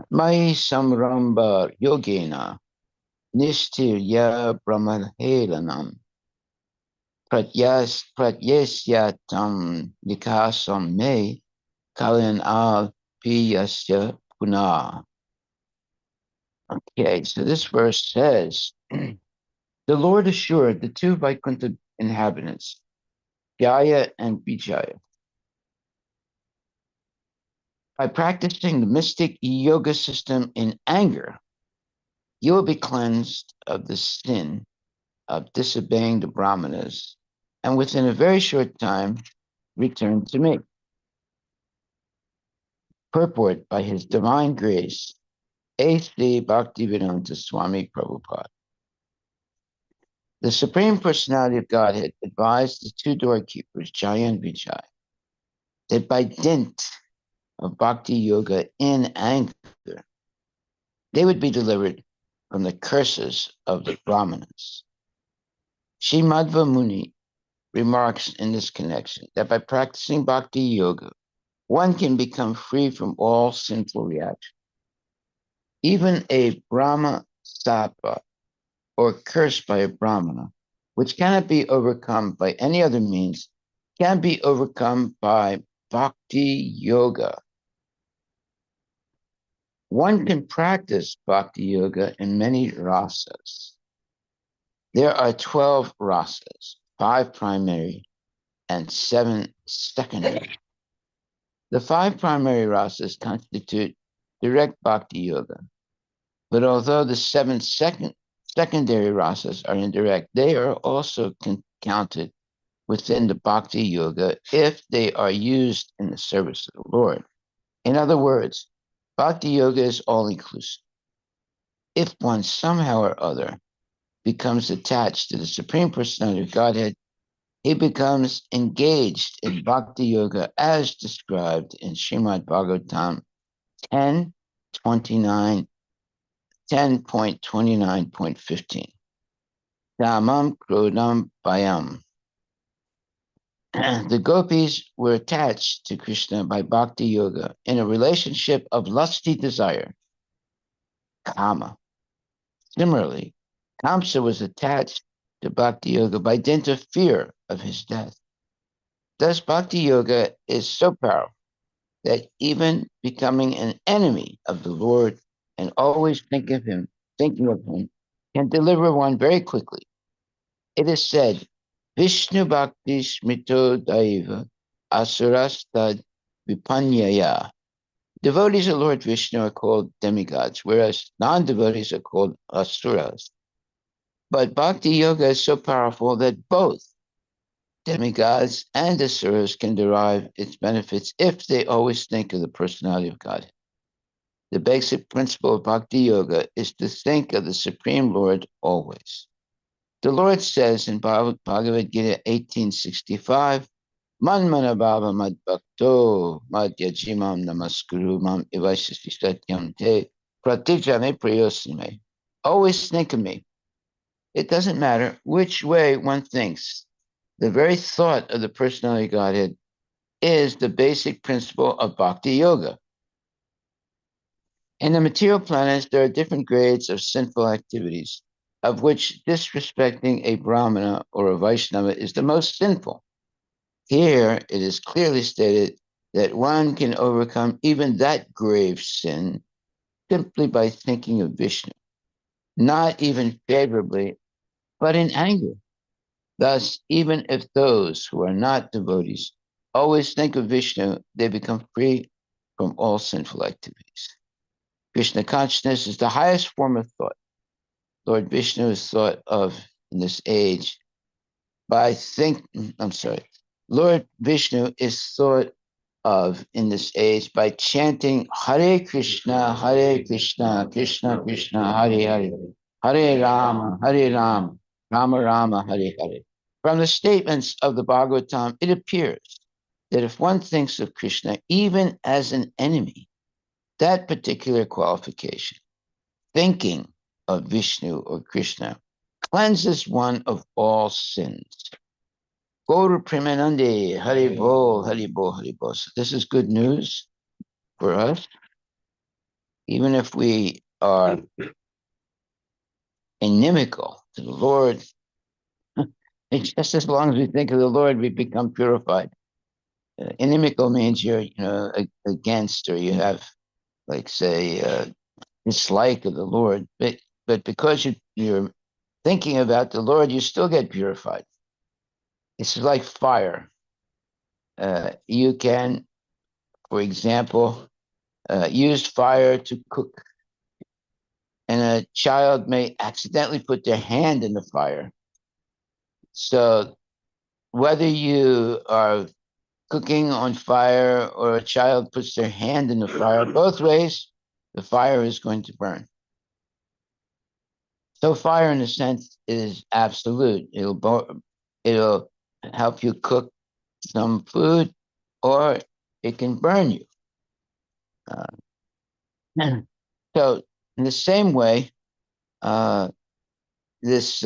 Mai samramba yogena nishtirya brahmahelanam pratyesyatam nikasam me kalyan al piyasya puna. Okay, so this verse says, the Lord assured the two Vaikuntha inhabitants, Jaya and Vijaya, by practicing the mystic yoga system in anger, you will be cleansed of the sin of disobeying the Brahmanas, and within a very short time return to me. Purport by His Divine Grace, A.C. Bhaktivedanta Swami Prabhupada. The Supreme Personality of Godhead advised the two doorkeepers, Jaya and Vijay, that by dint of bhakti yoga in anger, they would be delivered from the curses of the Brahmanas. Sri Madhva Muni remarks in this connection that by practicing bhakti yoga, one can become free from all sinful reactions. Even a Brahma Sapa, or curse by a Brahmana, which cannot be overcome by any other means, can be overcome by bhakti yoga. One can practice bhakti yoga in many rasas. There are 12 rasas, 5 primary and 7 secondary. The 5 primary rasas constitute direct bhakti yoga, but although the 7 secondary rasas are indirect, they are also counted within the bhakti yoga if they are used in the service of the Lord. In other words, bhakti yoga is all inclusive. If one somehow or other becomes attached to the Supreme Personality of Godhead, he becomes engaged in bhakti yoga as described in Srimad Bhagavatam 10.29.15. Dhamam Krodam Bayam. The gopis were attached to Krishna by bhakti yoga in a relationship of lusty desire, kama. Similarly, Kamsa was attached to bhakti yoga by dint of fear of his death. Thus, bhakti yoga is so powerful that even becoming an enemy of the Lord and always thinking of him, can deliver one very quickly. It is said, Vishnu Bhakti Smrito Daiva Asurastad Vipanyaya. Devotees of Lord Vishnu are called demigods, whereas non-devotees are called asuras. But bhakti yoga is so powerful that both demigods and asuras can derive its benefits if they always think of the personality of God. The basic principle of bhakti yoga is to think of the Supreme Lord always. The Lord says in Bhagavad Gita 1865, Manmana bhava mad bhakto mad yajimam namaskuru mam ivashasti satyam te pratijame prayosime. Always think of me. It doesn't matter which way one thinks. The very thought of the personality of Godhead is the basic principle of bhakti yoga. In the material planets, there are different grades of sinful activities, of which disrespecting a Brahmana or a Vaishnava is the most sinful. Here, it is clearly stated that one can overcome even that grave sin simply by thinking of Vishnu, not even favorably, but in anger. Thus, even if those who are not devotees always think of Vishnu, they become free from all sinful activities. Krishna consciousness is the highest form of thought. Lord Vishnu is thought of in this age Lord Vishnu is thought of in this age by chanting Hare Krishna, Krishna Krishna, Hare, Hare Rama, Rama Rama, Hare Hare. From the statements of the Bhagavatam, it appears that if one thinks of Krishna even as an enemy, that particular qualification, thinking of Vishnu or Krishna, cleanses one of all sins. Gaur Premanande, Hari Bol, Hari Bol, Hari Bol. So this is good news for us. even if we are inimical to the Lord, it's just as long as we think of the Lord, we become purified. Inimical means you're, against, or you have, like, say, dislike of the Lord. But because you're thinking about the Lord, you still get purified. It's like fire. You can, for example, use fire to cook, and a child may accidentally put their hand in the fire. So whether you are cooking on fire or a child puts their hand in the fire, both ways, the fire is going to burn. So fire, in a sense, is absolute. It'll help you cook some food, or it can burn you. Uh, so, in the same way, uh, this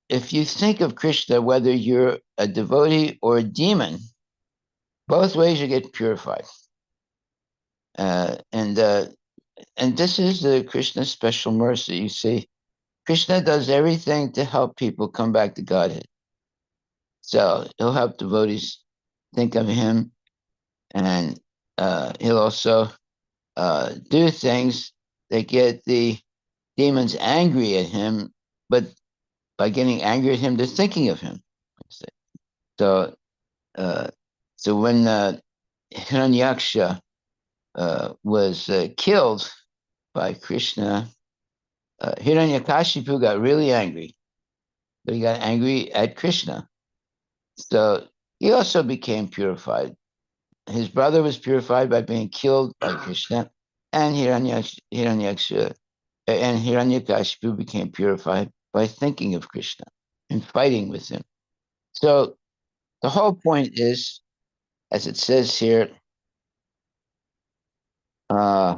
if you think of Krishna, whether you're a devotee or a demon, both ways you get purified. Uh, and uh, and this is the Krishna's special mercy. You see, Krishna does everything to help people come back to Godhead. So he'll help devotees think of him, and he'll also do things that get the demons angry at him, but by getting angry at him, they're thinking of him. So, uh, so when Hiranyaksha was killed by Krishna, Hiranyakashipu got really angry, but he got angry at Krishna. So he also became purified. His brother was purified by being killed by Krishna, and Hiranyaksha and Hiranyakashipu became purified by thinking of Krishna and fighting with him. So the whole point is, as it says here, uh,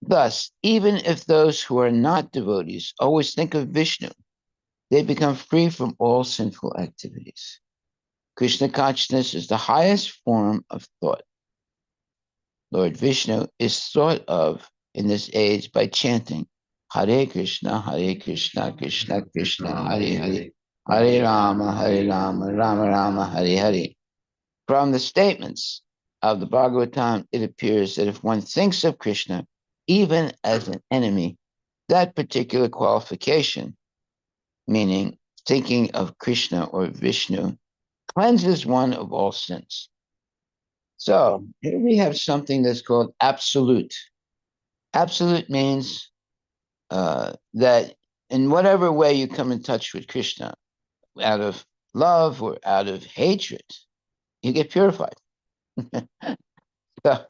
thus, even if those who are not devotees always think of Vishnu, they become free from all sinful activities. Krishna consciousness is the highest form of thought. Lord Vishnu is thought of in this age by chanting Hare Krishna, Krishna Krishna, Hare Hare, Hare Rama, Rama Rama, Hare Hare. From the statements of the Bhagavatam, it appears that if one thinks of Krishna, even as an enemy, that particular qualification, meaning thinking of Krishna or Vishnu, cleanses one of all sins. So here we have something that's called absolute. Absolute means that in whatever way you come in touch with Krishna, out of love or out of hatred, you get purified. So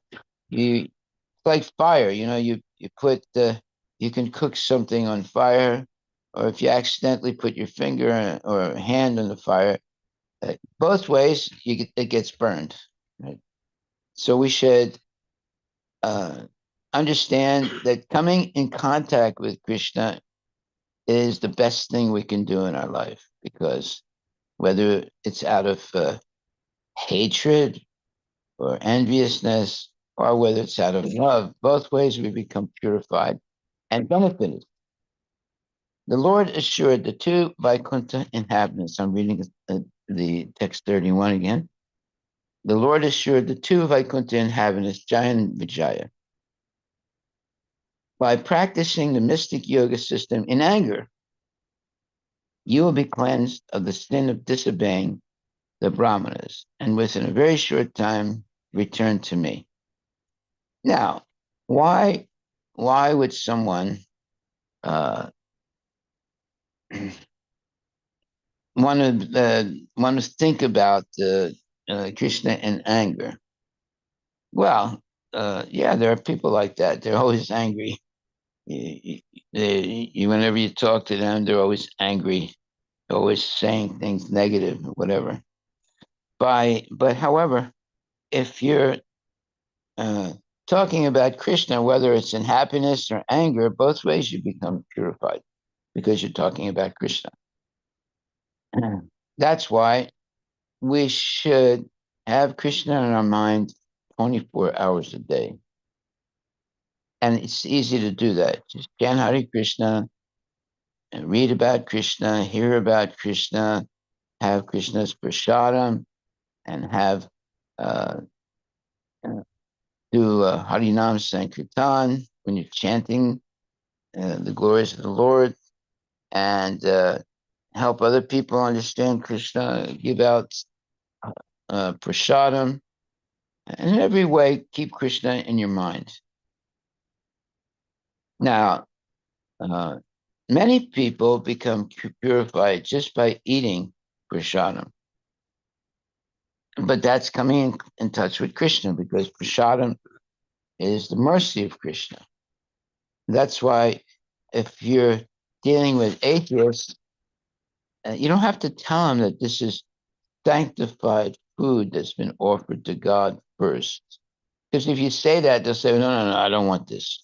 you, it's like fire, you put you can cook something on fire, or if you accidentally put your finger or hand on the fire, both ways it gets burned. Right? So we should uh, understand that coming in contact with Krishna is the best thing we can do in our life, because whether it's out of hatred or enviousness, or whether it's out of love, both ways we become purified and benefited. The Lord assured the two Vaikuntha inhabitants, I'm reading the text 31 again. The Lord assured the two Vaikuntha inhabitants, Jaya and Vijaya, by practicing the mystic yoga system in anger, you will be cleansed of the sin of disobeying the Brahmanas, and within a very short time return to me. Now, why would someone uh, want to think about Krishna in anger? Well, yeah, there are people like that. They're always angry. Whenever you talk to them, they're always angry, always saying things negative or whatever. But however, if you're uh, talking about Krishna, whether it's in happiness or anger, both ways you become purified because you're talking about Krishna. That's why we should have Krishna in our mind 24 hours a day. And it's easy to do that. Just chant Hare Krishna and read about Krishna, hear about Krishna, have Krishna's prasadam, and have uh, do Harinam Sankirtan when you're chanting the glories of the Lord, and help other people understand Krishna, give out prasadam, and in every way keep Krishna in your mind. Now, uh, many people become purified just by eating prasadam. But that's coming in touch with Krishna, because prasadam is the mercy of Krishna. That's why if you're dealing with atheists, you don't have to tell them that this is sanctified food that's been offered to God first. Because if you say that, they'll say, no, no, no, I don't want this.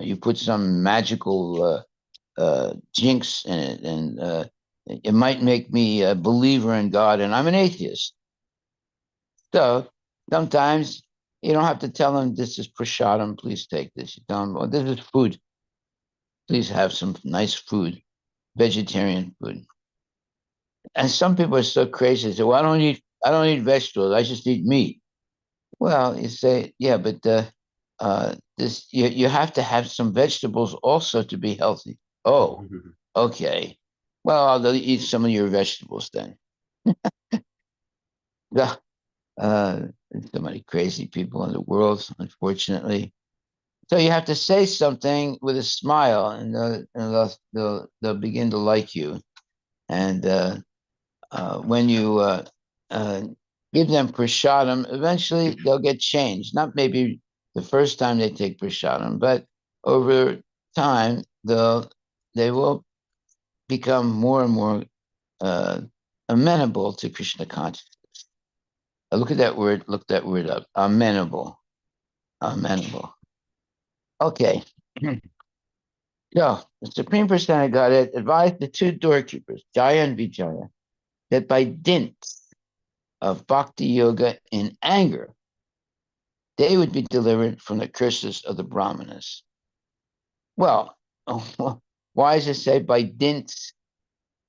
You put some magical jinx in it, and it might make me a believer in God, and I'm an atheist. So sometimes you don't have to tell them this is prasadam, please take this. You tell them, oh, this is food. Please have some nice food, vegetarian food. And some people are so crazy. They say, well, I don't eat vegetables. I just eat meat. Well, you say, yeah, but this you have to have some vegetables also to be healthy. Oh, okay. Well, I'll eat some of your vegetables then. Yeah, there's so many crazy people in the world, unfortunately. So you have to say something with a smile, and they'll begin to like you. And when you uh, give them prasadam, eventually they'll get changed. Not maybe the first time they take prasadam, but over time they will become more and more uh, amenable to Krishna consciousness. Look at that word. Look that word up. Amenable. Amenable. Okay. So the Supreme Personality of Godhead advised the two doorkeepers, Jaya and Vijaya, that by dint of bhakti yoga in anger, they would be delivered from the curses of the Brahmanas. Well, why does it say by dint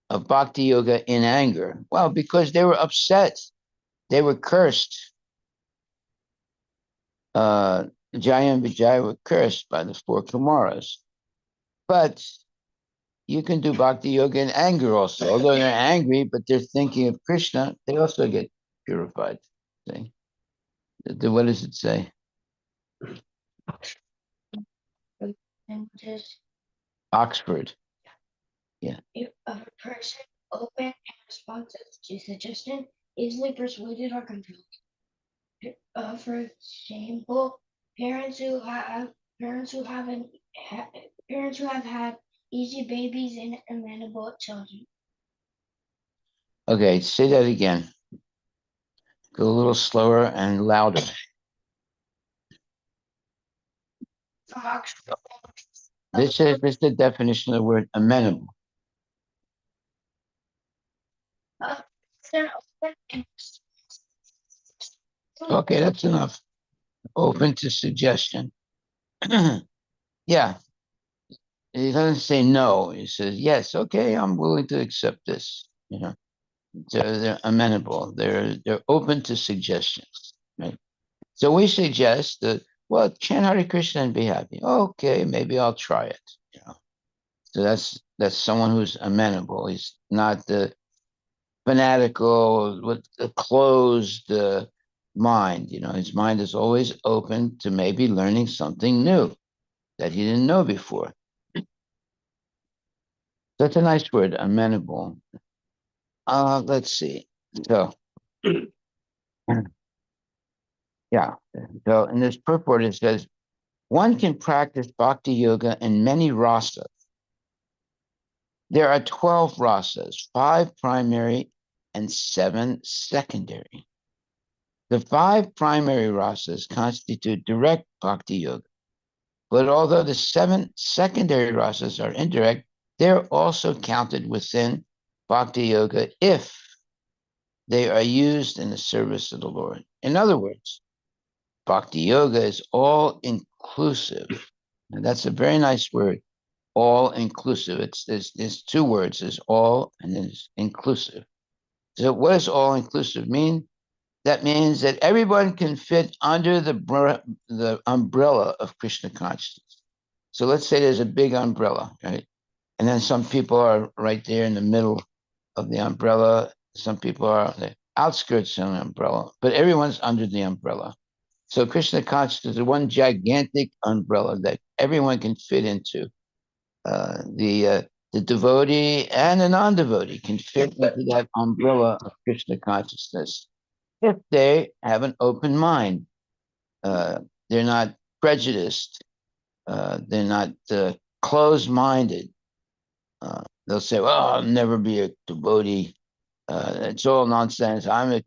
of bhakti yoga in anger? Well, because they were upset. They were cursed. Jaya and Vijaya were cursed by the four Kumaras. But you can do bhakti yoga in anger also. Although they're angry, but they're thinking of Krishna, they also get purified. See? What does it say? Oxford. Yeah. If a person open and responsive to suggestion, easily persuaded or controlled. For example, parents who have an parents who have had easy babies and amenable children. Okay, say that again. Go a little slower and louder. This is the definition of the word amenable. Okay, that's enough. Open to suggestion. Yeah. He doesn't say no. He says, yes, okay, I'm willing to accept this. They're amenable. They're open to suggestions. Right. So we suggest that, well, chant Hare Krishna and be happy. Okay, maybe I'll try it. So that's someone who's amenable. He's not the fanatical with a closed mind. His mind is always open to maybe learning something new that he didn't know before. That's a nice word, amenable. Let's see. So, yeah. So in this purport, it says, one can practice bhakti yoga in many rasas. There are 12 rasas, 5 primary and 7 secondary. The 5 primary rasas constitute direct bhakti yoga. But although the 7 secondary rasas are indirect, they're also counted within bhakti yoga if they are used in the service of the Lord. In other words, bhakti yoga is all inclusive. And that's a very nice word, all inclusive. There's two words, there's all and there's inclusive. So what does all inclusive mean? That means that everyone can fit under the umbrella of Krishna consciousness. So let's say there's a big umbrella, right? And then some people are right there in the middle of the umbrella. Some people are on the outskirts of the umbrella, but everyone's under the umbrella. So Krishna consciousness is one gigantic umbrella that everyone can fit into. The devotee and the non-devotee can fit into that umbrella of Krishna consciousness if they have an open mind. They're not prejudiced. They're not closed-minded. They'll say, "Well, I'll never be a devotee. It's all nonsense. Uh,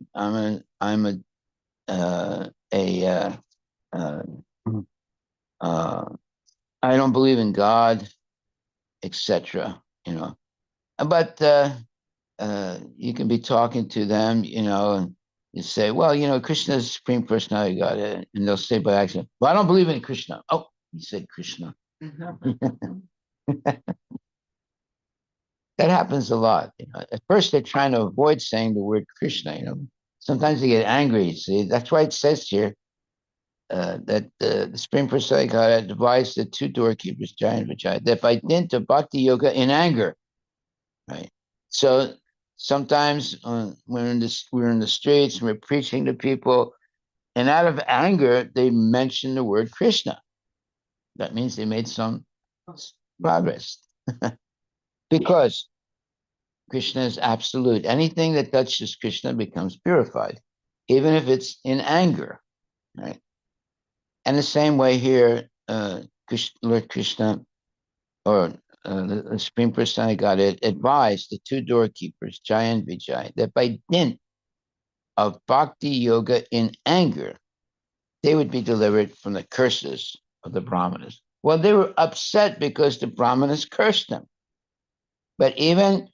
uh, I don't believe in God, etc." You know, but you can be talking to them, and you say, "Well, Krishna is the Supreme Personality of God," and they'll say by accident, "Well, I don't believe in Krishna." Oh, he said Krishna. That happens a lot. At first, they're trying to avoid saying the word Krishna. Sometimes they get angry. See, that's why it says here that the Supreme Personality God advised the two doorkeepers, Jaya and Vijaya, that by dint of bhakti yoga in anger, right? So sometimes we're in the streets and we're preaching to people, and out of anger, they mention the word Krishna. That means they made some progress because Krishna is absolute. Anything that touches Krishna becomes purified, even if it's in anger, right? And the same way here, Lord Krishna or the Supreme Personality God advised the two doorkeepers, Jaya and Vijay, that by dint of bhakti yoga in anger, they would be delivered from the curses of the Brahmanas. Well, they were upset because the Brahmanas cursed them. But even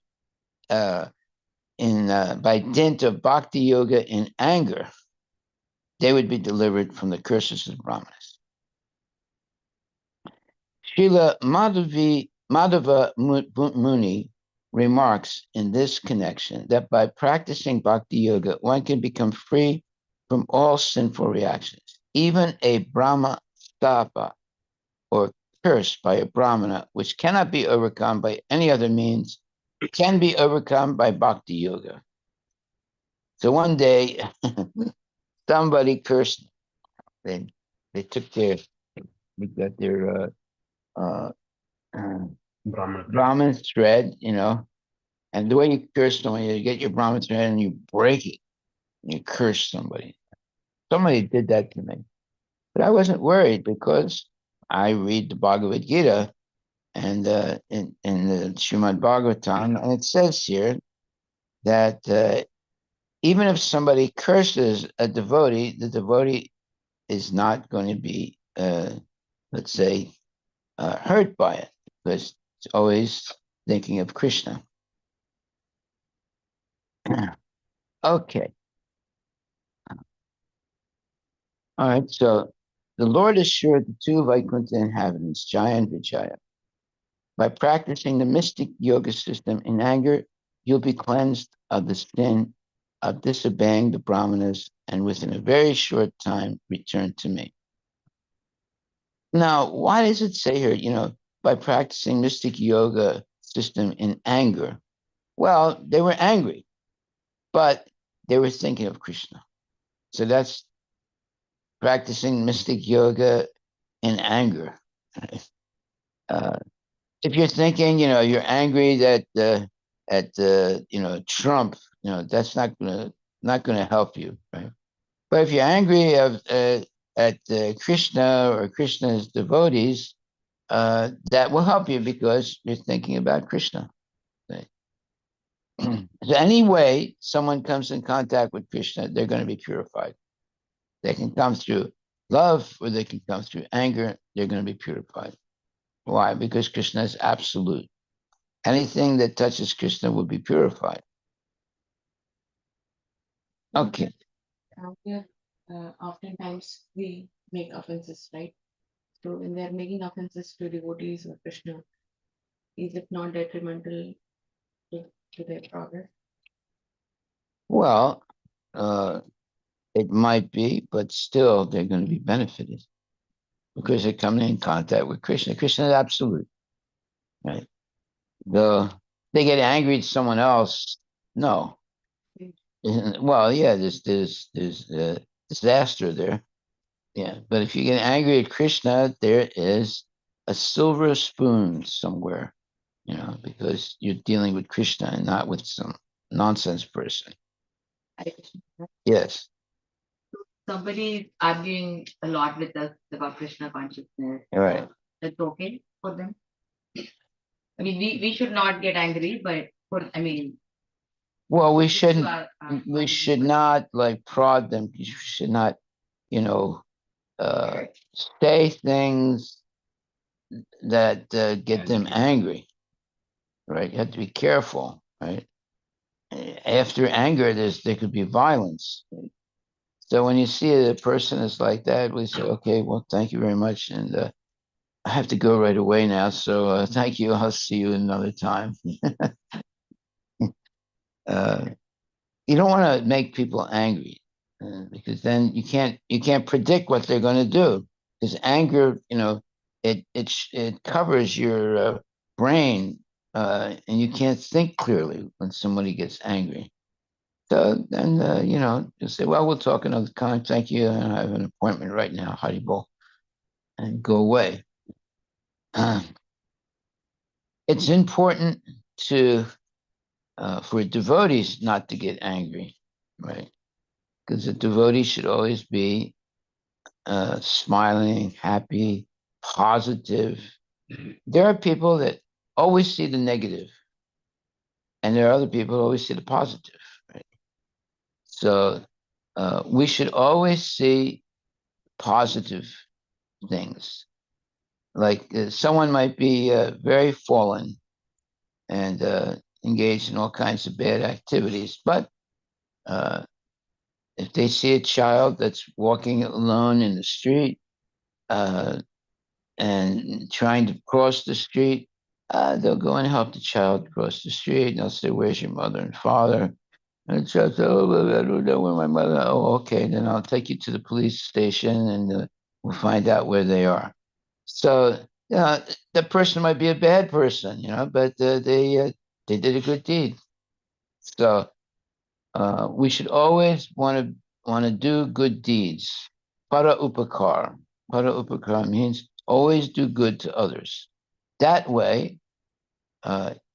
by dint of bhakti yoga in anger, they would be delivered from the curses of the Brahmanas. Srila Madhava Muni remarks in this connection that by practicing bhakti yoga, one can become free from all sinful reactions. Even a Brahma stapa, or curse by a Brahmana, which cannot be overcome by any other means, can be overcome by bhakti yoga. So one day, somebody cursed. They took their, they got their Brahmin thread, and the way you curse someone, you get your Brahmin thread and you break it. And you curse somebody. Somebody did that to me, but I wasn't worried because I read the Bhagavad Gita and in the Srimad Bhagavatam, and it says here that even if somebody curses a devotee, the devotee is not going to be, let's say, hurt by it because it's always thinking of Krishna. Okay. All right. So the Lord assured the two Vaikuntha inhabitants, Jaya and Vijaya, by practicing the mystic yoga system in anger, you'll be cleansed of the sin of disobeying the Brahmanas and within a very short time return to me. Now, why does it say here, by practicing mystic yoga system in anger? Well, they were angry, but they were thinking of Krishna. So that's practicing mystic yoga in anger. Uh, if you're thinking, you're angry that at Trump, that's not gonna help you, right? But if you're angry at Krishna or Krishna's devotees, that will help you because you're thinking about Krishna. Right? So any way someone comes in contact with Krishna, they're going to be purified. They can come through love or they can come through anger. They're going to be purified. Why? Because Krishna is absolute. Anything that touches Krishna will be purified. Okay. Yeah, oftentimes we make offenses, right? So when they are making offenses to devotees or Krishna, is it not detrimental to their progress? Well, uh, it might be, but still they're going to be benefited because they're coming in contact with Krishna. Krishna is absolute, right? They get angry at someone else. No. Well, yeah, there's disaster there. Yeah, but if you get angry at Krishna, there is a silver spoon somewhere, because you're dealing with Krishna and not with some nonsense person. I, Yes. somebody is arguing a lot with us about Krishna consciousness. All right. That's okay for them. I mean, we should not get angry, but I mean, Well, we those who shouldn't. are We should not like prod them. You should not, you know, uh, say things that get them angry. Right. You have to be careful. Right. After anger, there could be violence. So when you see a person is like that, we say, okay, well, thank you very much, and I have to go right away now. So thank you. I'll see you another time. uh, you don't want to make people angry because then you can't predict what they're going to do. Because anger, it covers your brain, and you can't think clearly when somebody gets angry. So then, you say, well, we'll talk another time. Thank you. I have an appointment right now, Haribol, and go away. It's important to for devotees not to get angry, right? Because a devotee should always be smiling, happy, positive. There are people that always see the negative, and there are other people who always see the positive, right? So we should always see positive things. Like someone might be very fallen and engaged in all kinds of bad activities, but uh, if they see a child that's walking alone in the street uh, and trying to cross the street, they'll go and help the child cross the street. And they'll say, "Where's your mother and father?" And the child says, "Oh, I don't know where my mother." Oh, okay, then I'll take you to the police station and we'll find out where they are. So, the person might be a bad person, but they did a good deed. So we should always want to do good deeds. Para upakar. Para upakar means always do good to others. That way,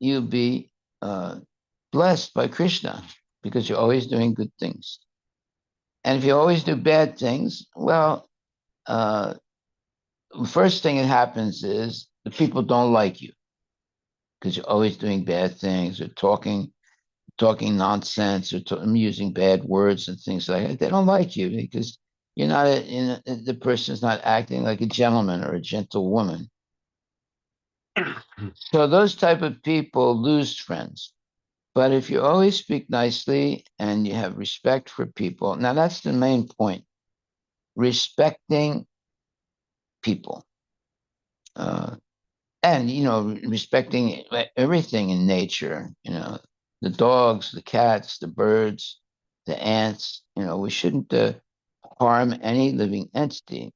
you'll be blessed by Krishna because you're always doing good things. And if you always do bad things, well, the first thing that happens is the people don't like you because you're always doing bad things or talking nonsense or using bad words and things like that. They don't like you because you're not the person's not acting like a gentleman or a gentlewoman. So those type of people lose friends. But if you always speak nicely and you have respect for people, now that's the main point. Respecting people. Uh, and respecting everything in nature, the dogs, the cats, the birds, the ants. We shouldn't harm any living entity,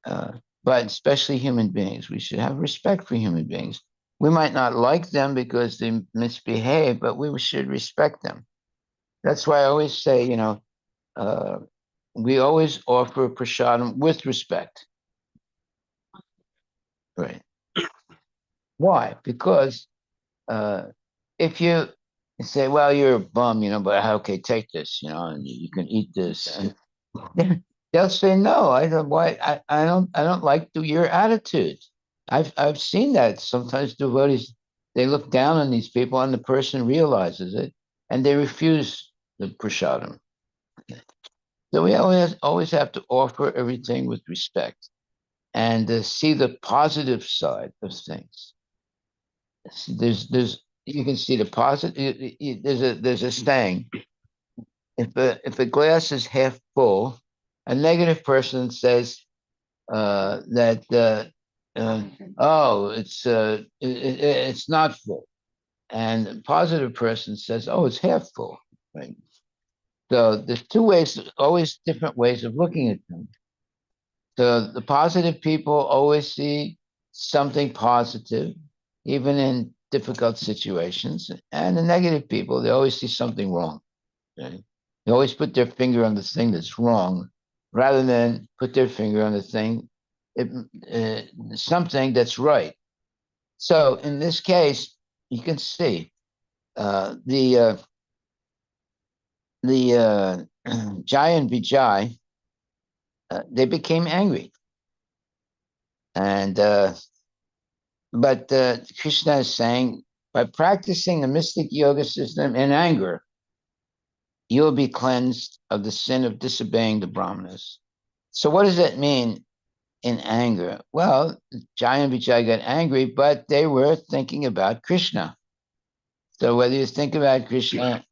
uh, but especially human beings. We should have respect for human beings. We might not like them because they misbehave, but we should respect them. That's why I always say, uh, we always offer prasadam with respect. Right. Why? Because uh, if you say, "Well, you're a bum," but okay, take this, and you can eat this, and they'll say, "No, I don't. Why? I don't like your attitude." I've seen that sometimes devotees they look down on these people, and the person realizes it, and they refuse the prasadam. So we always have to offer everything with respect and see the positive side of things. There's you can see the positive. There's a saying: if a glass is half full, a negative person says that oh, it's not full, and the positive person says, oh, it's half full, right? So there's two ways, always different ways of looking at things. So the positive people always see something positive, even in difficult situations, and the negative people, they always see something wrong. Okay? They always put their finger on the thing that's wrong, rather than put their finger on the thing, something that's right. So in this case, you can see the Jai and Vijay, they became angry, and but Krishna is saying, by practicing the mystic yoga system in anger, you will be cleansed of the sin of disobeying the brahmanas. So what does that mean in anger? Well, Jai and Vijay got angry, but they were thinking about Krishna. So whether you think about Krishna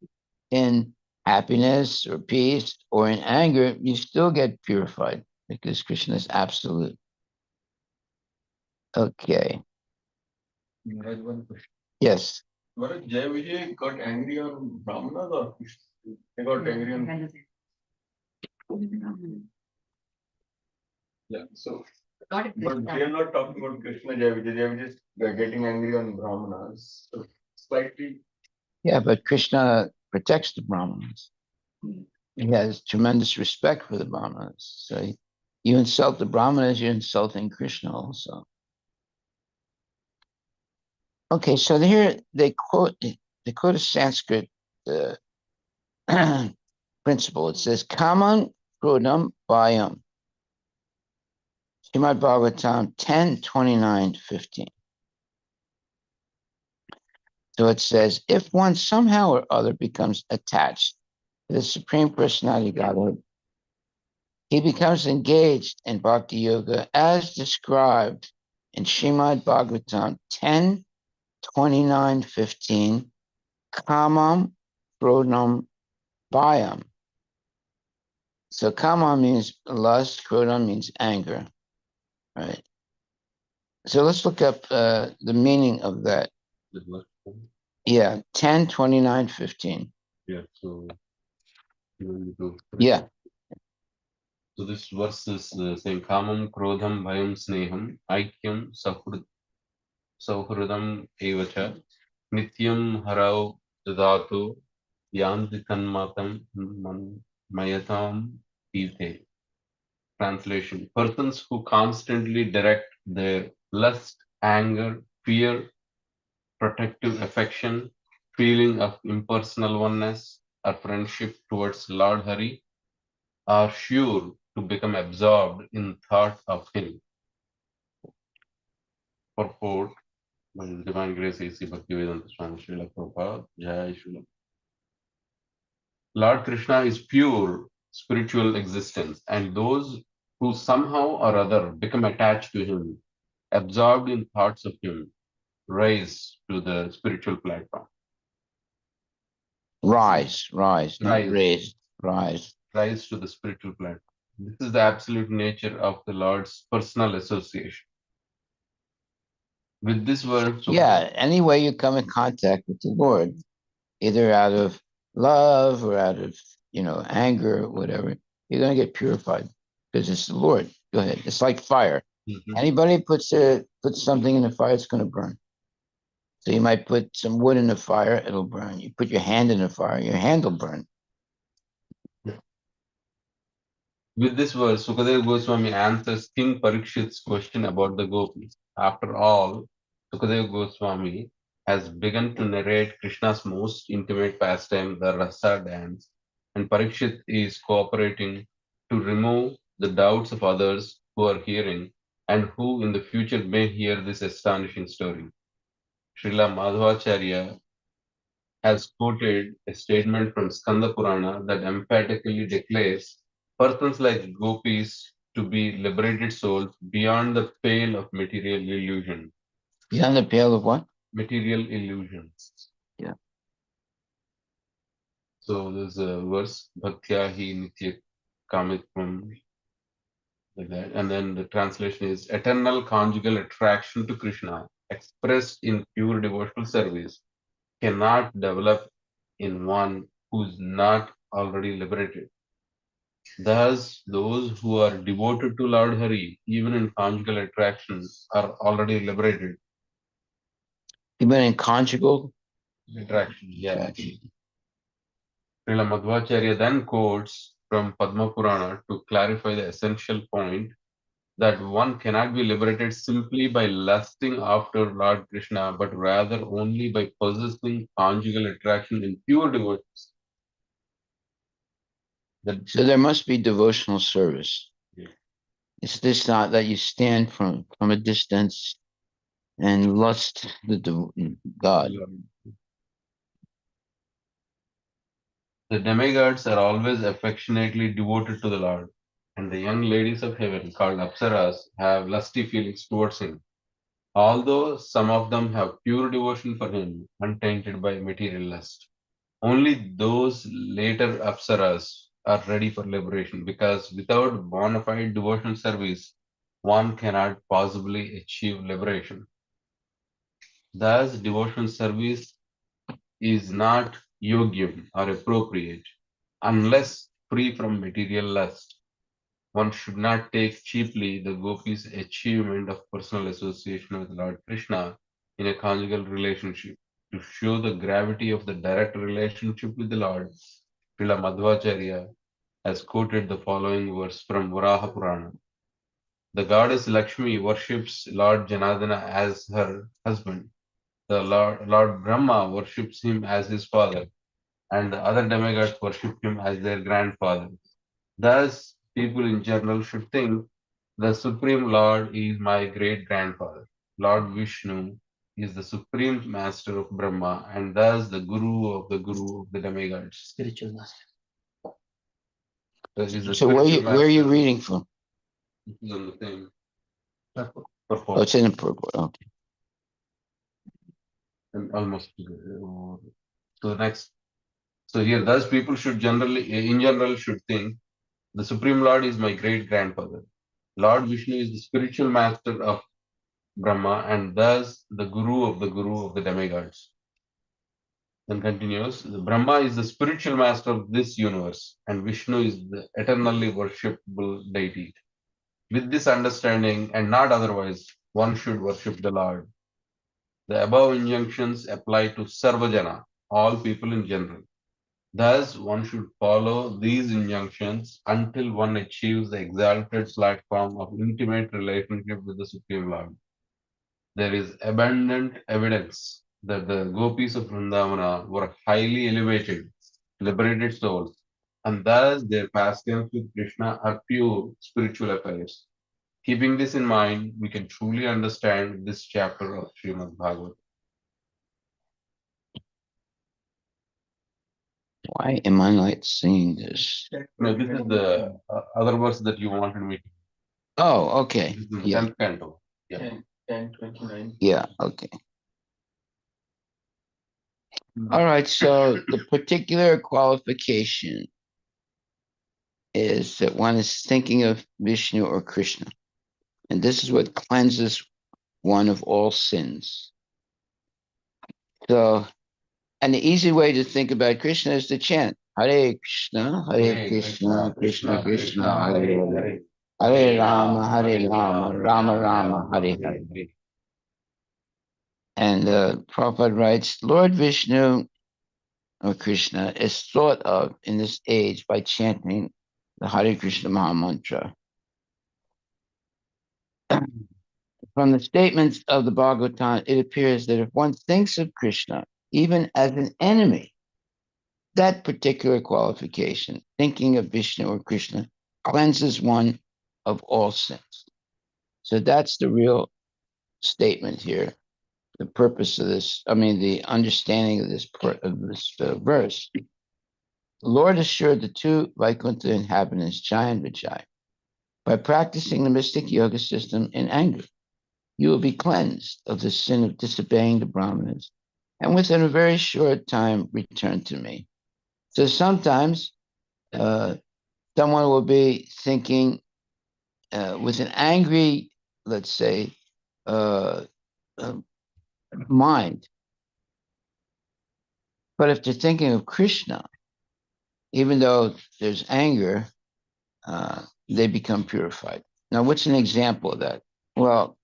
in happiness or peace or in anger, you still get purified because Krishna is absolute. Okay. Maharaj, one question. Yes. Maharaj, Jai Vijay got angry on Brahmanas or Krishna? They got angry on. Yeah, so. But we are not talking about Krishna Jai Vijay. They are just getting angry on Brahmanas. So slightly. Yeah, but Krishna protects the Brahmanas. He has tremendous respect for the Brahmanas. So you insult the Brahmanas, you're insulting Krishna also. Okay, so here they quote a Sanskrit principle. It says, Kamam Krodam Bayam. Srimad Bhagavatam 10:29-15. So it says, if one somehow or other becomes attached to the Supreme Personality Godhead, he becomes engaged in Bhakti Yoga as described in Srimad Bhagavatam 10:29-15, Kamam Krodam Bayam. So Kamam means lust, Krodam means anger, right? So let's look up the meaning of that. Yeah, 10:29-15. Yeah, so you go. Yeah. So this verse is saying Kamam, Krodham, Bhayam, Sneham, Aikyam, Sauhridam, Evacha, Nityam, Harau, Dadatu, Yanti Tanmatam, Mayatam, Tite. Translation: persons who constantly direct their lust, anger, fear, protective affection, feeling of impersonal oneness, or friendship towards Lord Hari are sure to become absorbed in thought of him. Purport by His Divine Grace A.C. Bhaktivedanta Swami Srila Prabhupada, Jai Srila. Lord Krishna is pure spiritual existence, and those who somehow or other become attached to him, absorbed in thoughts of him, rise to the spiritual platform. Rise, not Rise. raised, rise. Rise to the spiritual platform. This is the absolute nature of the Lord's personal association. With this word, Yeah, any way you come in contact with the Lord, either out of love or out of, anger or whatever, you're going to get purified because it's the Lord. Go ahead. It's like fire. Anybody puts something in the fire, it's going to burn. So you might put some wood in the fire, it'll burn. You put your hand in the fire, your hand will burn. With this verse, Sukadeva Goswami answers King Parikshit's question about the gopis. After all, Sukadeva Goswami has begun to narrate Krishna's most intimate pastime, the Rasa dance, and Parikshit is cooperating to remove the doubts of others who are hearing and who in the future may hear this astonishing story. Srila Madhvacharya has quoted a statement from Skanda Purana that emphatically declares persons like gopis to be liberated souls beyond the pale of material illusion. Beyond the pale of what? Material illusion. Yeah. So there's a verse, Bhaktya hi nitya kamitvam like that. And then the translation is eternal conjugal attraction to Krishna expressed in pure devotional service cannot develop in one who's not already liberated. Thus, those who are devoted to Lord Hari, even in conjugal attraction, are already liberated. Even in conjugal Attraction, yeah. Srila Madhvacharya then quotes from Padma Purana to clarify the essential point that one cannot be liberated simply by lusting after Lord Krishna, but rather only by possessing conjugal attraction in pure devotion. So there must be devotional service. Yeah. It's just not that you stand from a distance and lust God. The demigods are always affectionately devoted to the Lord, and the young ladies of heaven, called Apsaras, have lusty feelings towards him. Although some of them have pure devotion for him, untainted by material lust. Only those later Apsaras are ready for liberation, because without bona fide devotional service, one cannot possibly achieve liberation. Thus, devotional service is not yogyam or appropriate unless free from material lust. One should not take cheaply the gopis' achievement of personal association with Lord Krishna in a conjugal relationship. To show the gravity of the direct relationship with the Lord, Srila Madhvacharya has quoted the following verse from Varaha Purana. The goddess Lakshmi worships Lord Janardana as her husband. The Lord Brahma worships him as his father, and the other demigods worship him as their grandfather. Thus, people in general should think the Supreme Lord is my great grandfather. Lord Vishnu is the supreme master of Brahma and thus the guru of the demigods. Spiritual master. That is the So where spiritual are you master. reading from? This is on the same Oh, purport. it's in the purport. Okay. And almost so next. So here, thus people should in general, should think the Supreme Lord is my great grandfather. Lord Vishnu is the spiritual master of Brahma and thus the guru of the demigods. Then continues, Brahma is the spiritual master of this universe and Vishnu is the eternally worshipable deity. With this understanding and not otherwise, one should worship the Lord. The above injunctions apply to Sarvajana, all people in general. Thus, one should follow these injunctions until one achieves the exalted platform of intimate relationship with the Supreme Lord. There is abundant evidence that the gopis of Vrindavana were highly elevated, liberated souls, and thus their pastimes with Krishna are pure spiritual affairs. Keeping this in mind, we can truly understand this chapter of Srimad Bhagavatam. Why am I not seeing this? No, this is the other verse that you wanted me to. Oh, okay. This is the Yeah. 10th canto. Yeah. 10:29. Yeah. Okay. All right. So the particular qualification is that one is thinking of Vishnu or Krishna. And this is what cleanses one of all sins. So, and the easy way to think about Krishna is to chant Hare Krishna, Hare Krishna, Krishna Krishna, Hare Hare, Hare Rama, Rama Rama, Hare Hare. And Prabhupada writes, Lord Vishnu or Krishna is thought of in this age by chanting the Hare Krishna Maha Mantra. From the statements of the Bhagavatam, it appears that if one thinks of Krishna, even as an enemy, that particular qualification, thinking of Vishnu or Krishna, cleanses one of all sins. So that's the real statement here. The purpose of this, the understanding of this verse. The Lord assured the two Vaikuntha inhabitants, Jai and Vijay, by practicing the mystic yoga system in anger, you will be cleansed of the sin of disobeying the Brahmanas, and within a very short time return to me. So sometimes someone will be thinking with an angry, let's say, mind. But if they're thinking of Krishna, even though there's anger, they become purified. Now, what's an example of that? Well,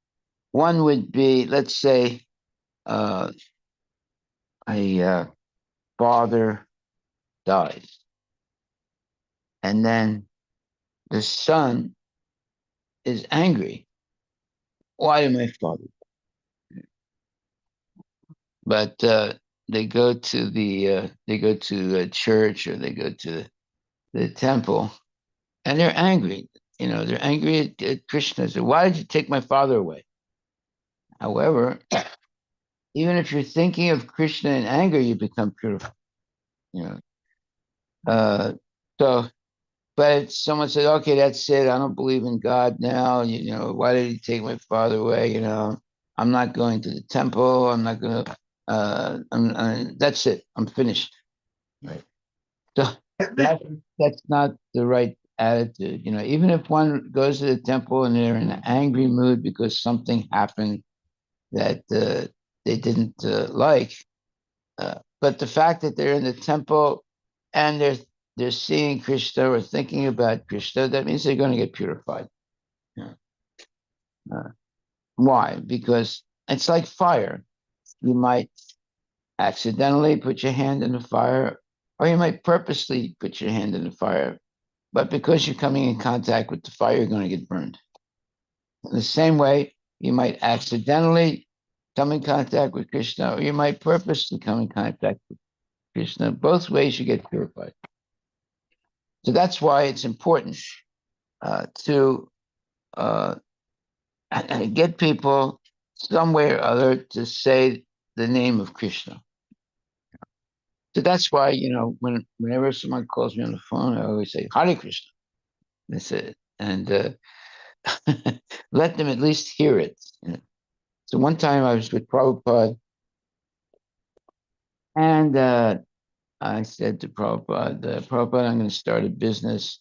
one would be, let's say, a father dies, and then the son is angry. Why did my father? But they go to a church, or they go to the temple, and they're angry. They're angry at Krishna. So why did you take my father away? However, even if you're thinking of Krishna in anger, you become purified. You know. So, but if someone says, "Okay, that's it. I don't believe in God now. Why did he take my father away? I'm not going to the temple. I'm not going to. That's it. I'm finished." Right. So that's not the right attitude. Even if one goes to the temple and they're in an angry mood because something happened that they didn't like, but the fact that they're in the temple and they're seeing Krishna or thinking about Krishna, that means they're going to get purified. Yeah. Why? Because it's like fire. You might accidentally put your hand in the fire, or you might purposely put your hand in the fire. But because you're coming in contact with the fire, you're going to get burned. In the same way, you might accidentally come in contact with Krishna, or you might purposely come in contact with Krishna. Both ways you get purified. So that's why it's important to get people some way or other to say the name of Krishna. So that's why, whenever someone calls me on the phone, I always say, Hare Krishna. That's it. And let them at least hear it. So one time I was with Prabhupada, and I said to Prabhupada, Prabhupada, I'm going to start a business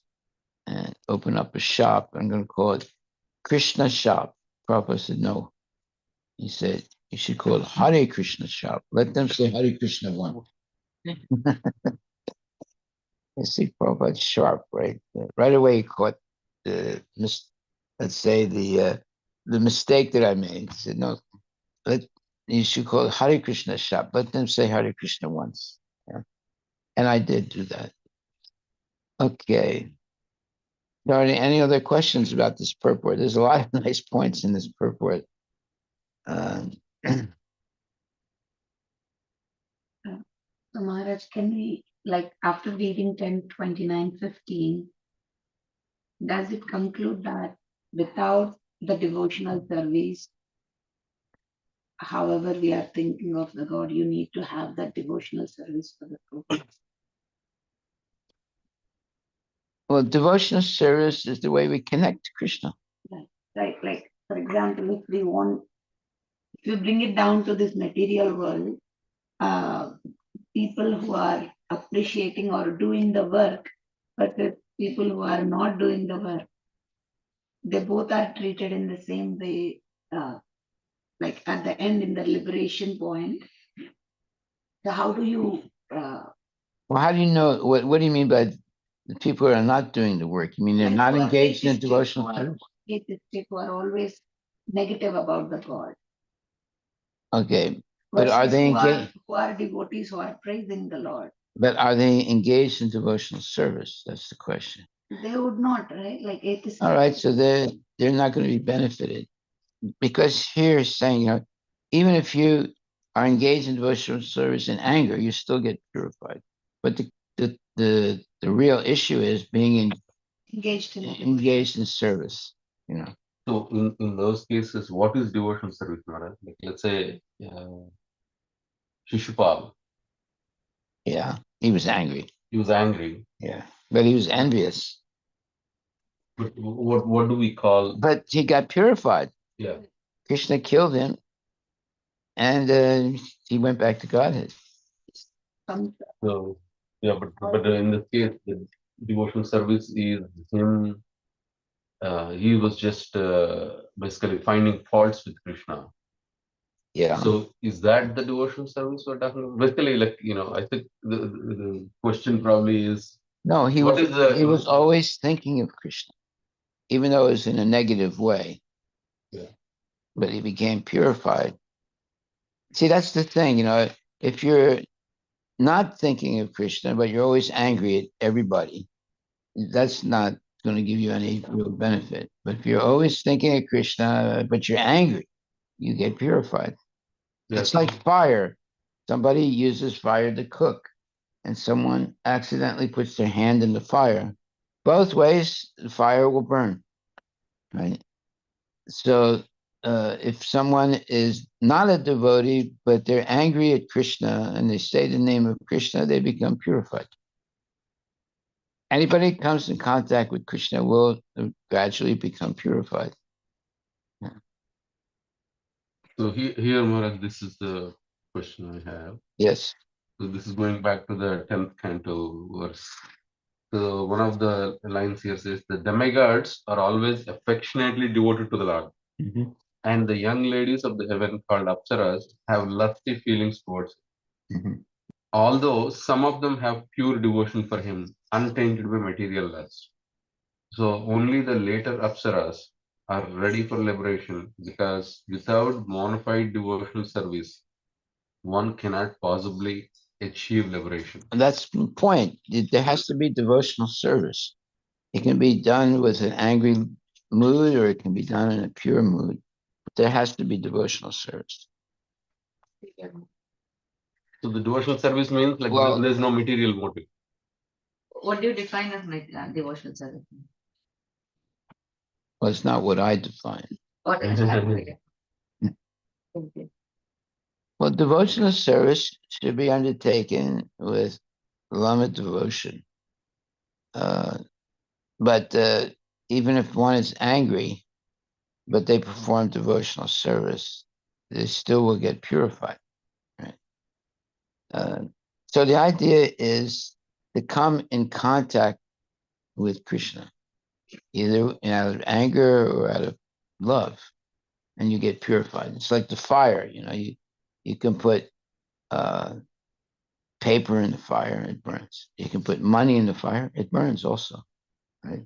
and open up a shop. I'm going to call it Krishna Shop. Prabhupada said, no. He said, you should call it Hare Krishna Shop. Let them say Hare Krishna once. You see, Prabhupada's sharp, right? Right away he caught let's say the mistake that I made. He said, no, you should call it Hare Krishna Shop. Let them say Hare Krishna once. Yeah. And I did do that. Okay. Are there any other questions about this purport? There's a lot of nice points in this purport. So Maharaj, can we, like after reading 10:29:15, does it conclude that without the devotional service, however we are thinking of the God, you need to have that devotional service for the group? Well, devotional service is the way we connect to Krishna. Right, like for example, if we bring it down to this material world, people who are appreciating or doing the work, but the people who are not doing the work, they both are treated in the same way, like at the end in the liberation point. So how do you Well, how do you know? What do you mean by the people who are not doing the work? You mean they're not engaged in devotional service? atheistic who are always negative about the God? Okay, but are Versus they engaged? who are devotees who are praising the Lord? But are they engaged in devotional service? That's the question. They would not, right? Like atheistic. All right, so they're not going to be benefited, because here it's saying, even if you are engaged in devotional service in anger, you still get purified. But the real issue is being engaged in service. So in those cases, what is devotional service, Maharaj? Like let's say Shishupal, Yeah, he was angry. he was angry. Yeah, but he was envious. But what do we call? But he got purified. Yeah. Krishna killed him, and he went back to Godhead. So yeah, but in this case, the devotional service is him he was just basically finding faults with Krishna. Yeah. So is that the devotional service we're talking about? Basically, like, I think the question probably is, No, he what was is the he was always thinking of Krishna, even though it was in a negative way. Yeah. But he became purified. See, that's the thing, if you're not thinking of Krishna, but you're always angry at everybody, that's not going to give you any real benefit. But if you're always thinking of Krishna, but you're angry, you get purified. It's like fire. Somebody uses fire to cook, and someone accidentally puts their hand in the fire. Both ways, the fire will burn, right? So if someone is not a devotee, but they're angry at Krishna and they say the name of Krishna, they become purified. Anybody who comes in contact with Krishna will gradually become purified. So here, Maharaj, this is the question I have. Yes. So this is going back to the 10th canto verse. So one of the lines here says, the demigods are always affectionately devoted to the Lord. Mm-hmm. And the young ladies of the heaven called Apsaras have lusty feelings towards him. Mm-hmm. Although some of them have pure devotion for him, untainted by material lust. So only the later Apsaras are ready for liberation, because without bona fide devotional service, one cannot possibly achieve liberation. And that's the point. There has to be devotional service. It can be done with an angry mood or it can be done in a pure mood. But there has to be devotional service. So the devotional service means like Well, there's no material motive. What do you define as devotional service? well, it's not what I define. What is that? Okay. Well, devotional service should be undertaken with love and devotion. But even if one is angry, but they perform devotional service, they still will get purified. Right? So the idea is to come in contact with Krishna, either out of anger or out of love, and you get purified. It's like the fire, you can put paper in the fire, it burns. You can put money in the fire, it burns also, right?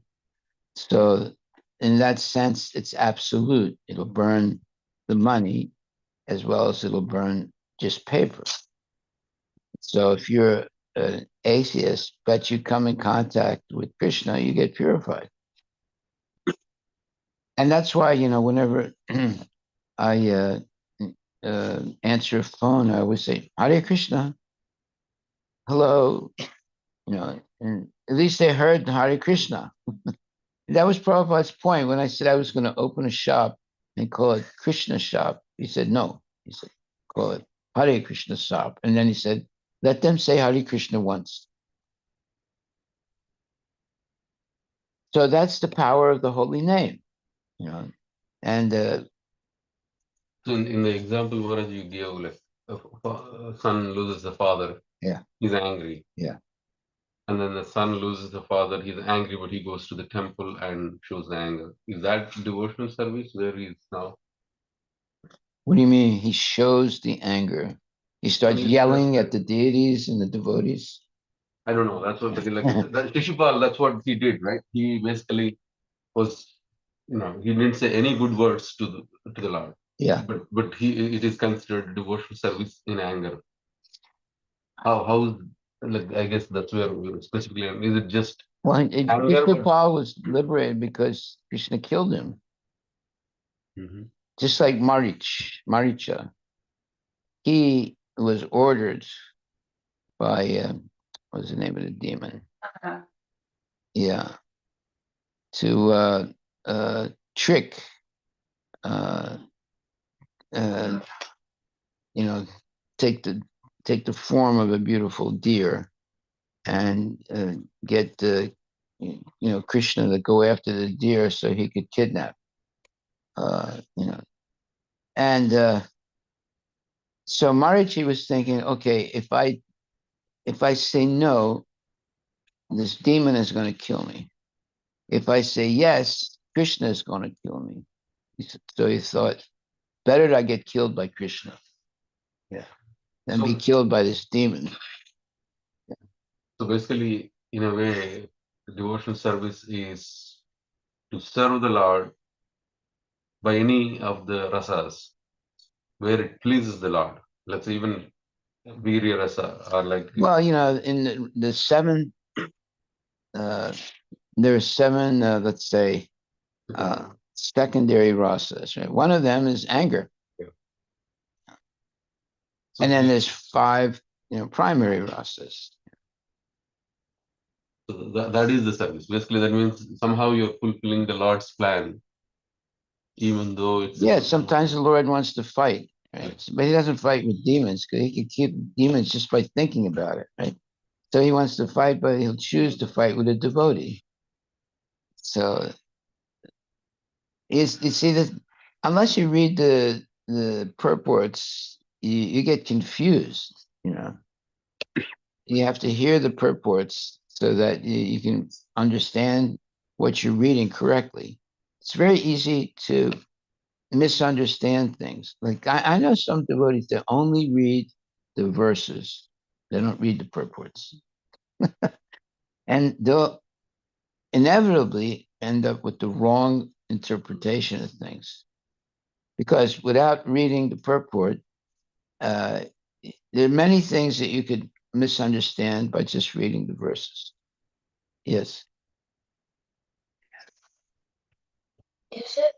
So in that sense, it's absolute. It'll burn the money as well as it'll burn just paper. So if you're an atheist, but you come in contact with Krishna, you get purified. And that's why, whenever I answer a phone, I always say, Hare Krishna, hello, and at least they heard Hare Krishna. That was Prabhupada's point when I said I was going to open a shop and call it Krishna shop. He said, no. He said, call it Hare Krishna shop. And then he said, let them say Hare Krishna once. So that's the power of the holy name, And So in the example Maharaj you gave, like a son loses the father, yeah, he's angry. Yeah. And then the son loses the father, he's angry, but he goes to the temple and shows the anger. Is that devotional service where he's now? What do you mean? He shows the anger. He starts yelling at the deities and the devotees. I don't know. That's what that Shishupal, that's what he did, right? He basically was, he didn't say any good words to the Lord. Yeah. But it is considered devotional service in anger. How like I guess that's where we're specifically, is it just Well, anger? Krishna was liberated because Krishna killed him. Mm-hmm. Just like Maricha. He was ordered by, what's the name of the demon? Yeah. To trick, uh, take the form of a beautiful deer and get Krishna to go after the deer so he could kidnap. And so Marichi was thinking, okay, if I say no, this demon is going to kill me. If I say yes, Krishna is going to kill me. So he thought, better I get killed by Krishna. Yeah. Than be killed by this demon. So basically, in a way, devotional service is to serve the Lord by any of the rasas where it pleases the Lord. Let's say even Virya rasa or like. Well, in the seven, there are seven, let's say, secondary rasas. Right? One of them is anger. Yeah. And then there's five, primary rasas. So that is the service. Basically, that means somehow you're fulfilling the Lord's plan, even though it's. Yeah, sometimes the Lord wants to fight, right? But he doesn't fight with demons because he can keep demons just by thinking about it, right? So he wants to fight, but he'll choose to fight with a devotee. So you see this, unless you read the purports, you get confused, You have to hear the purports so that you can understand what you're reading correctly. It's very easy to misunderstand things. Like I know some devotees that only read the verses, they don't read the purports. And they'll inevitably end up with the wrong interpretation of things. Because without reading the purport, there are many things that you could misunderstand by just reading the verses. Yes. Is it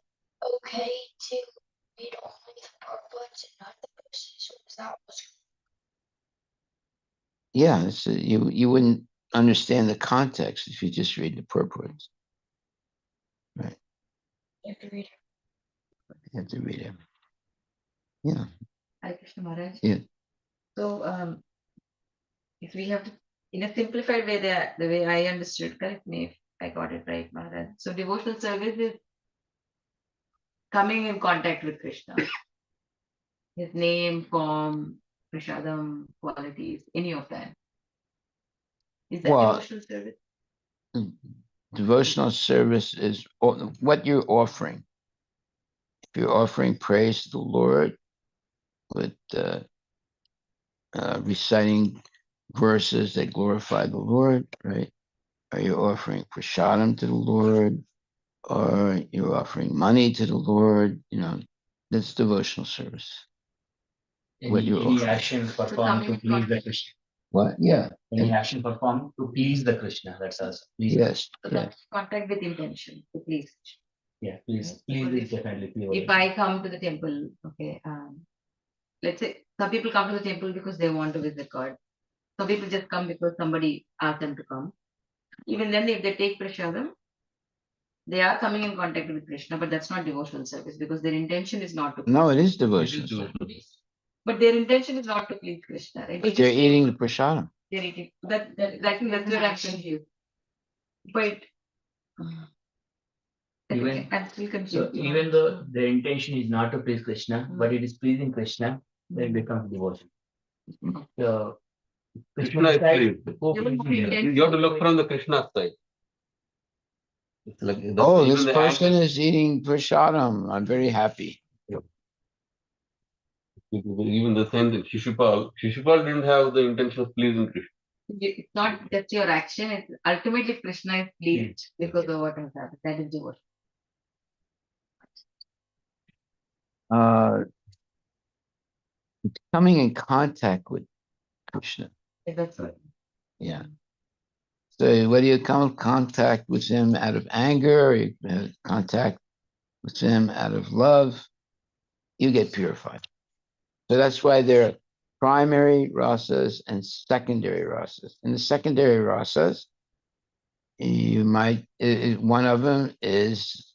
okay to read only the purports and not the verses? Or is that what's Yeah, you wouldn't understand the context if you just read the purports. Right. you have to read? You have to read it. Yeah. Hi, Krishna Maharaj. Yeah. So, if we have to, in a simplified way, the way I understood, correct me if I got it right, Maharaj. So, devotional service is coming in contact with Krishna. His name, form, prashadam, qualities, any of that. Is that Well, devotional service? devotional service is what you're offering. If you're offering praise to the Lord with reciting verses that glorify the Lord, right? Or you're offering prashadam to the Lord, or you're offering money to the Lord, that's devotional service. What you're Any offering. action performed to please the Krishna. What? Yeah. Any action performed to please the Krishna. That's us. Please. Yes. So Yes. that's contact with intention to please. Yeah, please. Please is definitely pure. If I come to the temple, okay, let's say some people come to the temple because they want to visit God. Some people just come because somebody asked them to come. Even then, if they take prashadam, they are coming in contact with Krishna, but that's not devotional service because their intention is not to. No, it is It devotional is service. devotional. But their intention is not to please Krishna, right? But they're eating the prashadam. They're eating. I think that's where I'm confused. But Even- I'm still So confused. even though the intention is not to please Krishna, but it is pleasing Krishna, then it becomes devotion. So Krishna is decides pleased. who You pleases will him. not You have to look from the Krishna side. It's like Oh, even this the person anger- is eating prashadam. I'm very happy. even the same thing. Shishupal didn't have the intention of pleasing Krishna. It's not just your action, it's ultimately Krishna is pleased because of what has happened. That is devotion. Coming in contact with Krishna. That's right. Yeah. So whether you come in contact with him out of anger or you contact with him out of love, you get purified. So that's why there are primary rasas and secondary rasas. In the secondary rasas, you might, one of them is